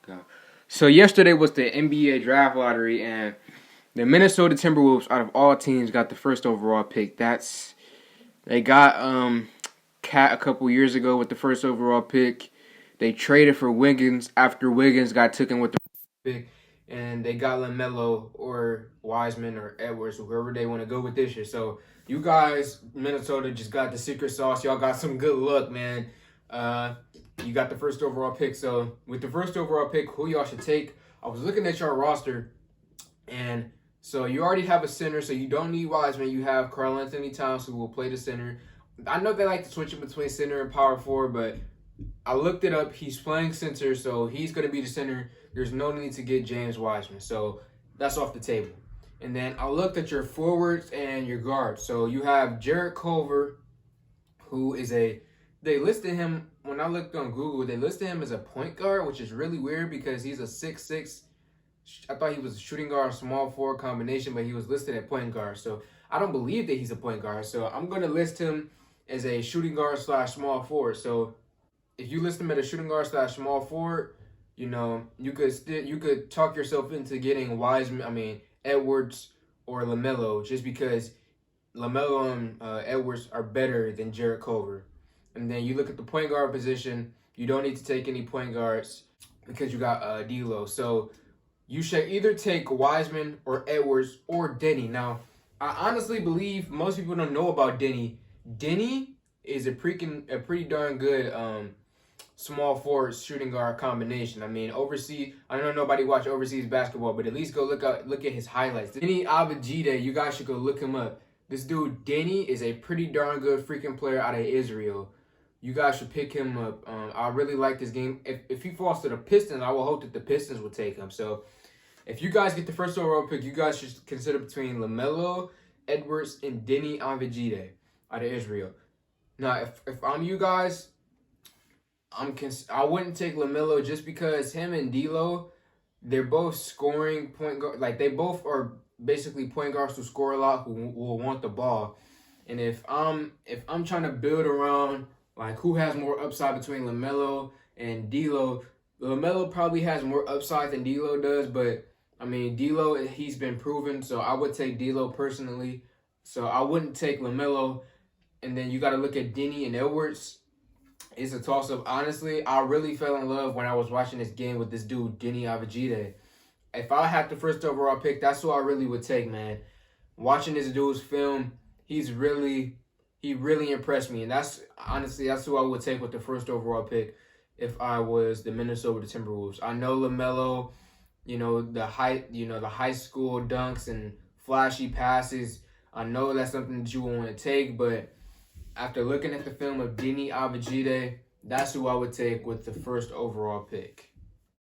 Go. So yesterday was the NBA draft lottery, and the Minnesota Timberwolves, out of all teams, got the first overall pick. They got Cat a couple years ago with the first overall pick. They traded for Wiggins after Wiggins got taken with the pick, and they got LaMelo or Wiseman or Edwards, whoever they want to go with this year. So you guys, Minnesota, just got the secret sauce. Y'all got some good luck, man. You got the first overall pick. So with the first overall pick, who y'all should take? I was looking at your roster, and so you already have a center, so you don't need Wiseman. You have Karl Anthony Towns, who will play the center. I know they like to switch it between center and power forward, but I looked it up. He's playing center, so he's going to be the center. There's no need to get James Wiseman. So that's off the table. And then I looked at your forwards and your guards. So you have Jarrett Culver, who is they listed him, when I looked on Google, they listed him as a point guard, which is really weird because he's a 6'6". I thought he was a shooting guard, small forward combination, but he was listed at point guard. So I don't believe that he's a point guard. So I'm going to list him as a shooting guard / small forward. So if you list him at a shooting guard / small forward, you could talk yourself into getting Edwards or LaMelo, just because LaMelo and Edwards are better than Jarrett Culver. And then you look at the point guard position, you don't need to take any point guards because you got D'Lo. So you should either take Wiseman or Edwards or Deni. Now, I honestly believe most people don't know about Deni. Deni is a pretty darn good small forward shooting guard combination. I mean, overseas, I know nobody watch overseas basketball, but at least go look at his highlights. Deni Avjidd, you guys should go look him up. This dude Deni is a pretty darn good freaking player out of Israel. You guys should pick him up. I really like this game. If he falls to the Pistons, I will hope that the Pistons will take him. So if you guys get the first overall pick, you guys should consider between LaMelo, Edwards, and Deni Avjidd out of Israel. Now, if I'm you guys, I wouldn't take LaMelo just because him and D'Lo, they're both scoring point guard. Like, they both are basically point guards who score a lot, who will want the ball. And if I'm trying to build around like who has more upside between LaMelo and D'Lo, LaMelo probably has more upside than D'Lo does, but I mean, D'Lo, he's been proven, so I would take D'Lo personally. So I wouldn't take LaMelo. And then you got to look at Deni and Edwards. It's a toss-up. Honestly, I really fell in love when I was watching this game with this dude, Deni Avjidd. If I had the first overall pick, that's who I really would take, man. Watching this dude's film, he really impressed me. And that's who I would take with the first overall pick if I was the Minnesota Timberwolves. I know LaMelo, the high school dunks and flashy passes. I know that's something that you want to take, but after looking at the film of Deni Avjidd, that's who I would take with the first overall pick.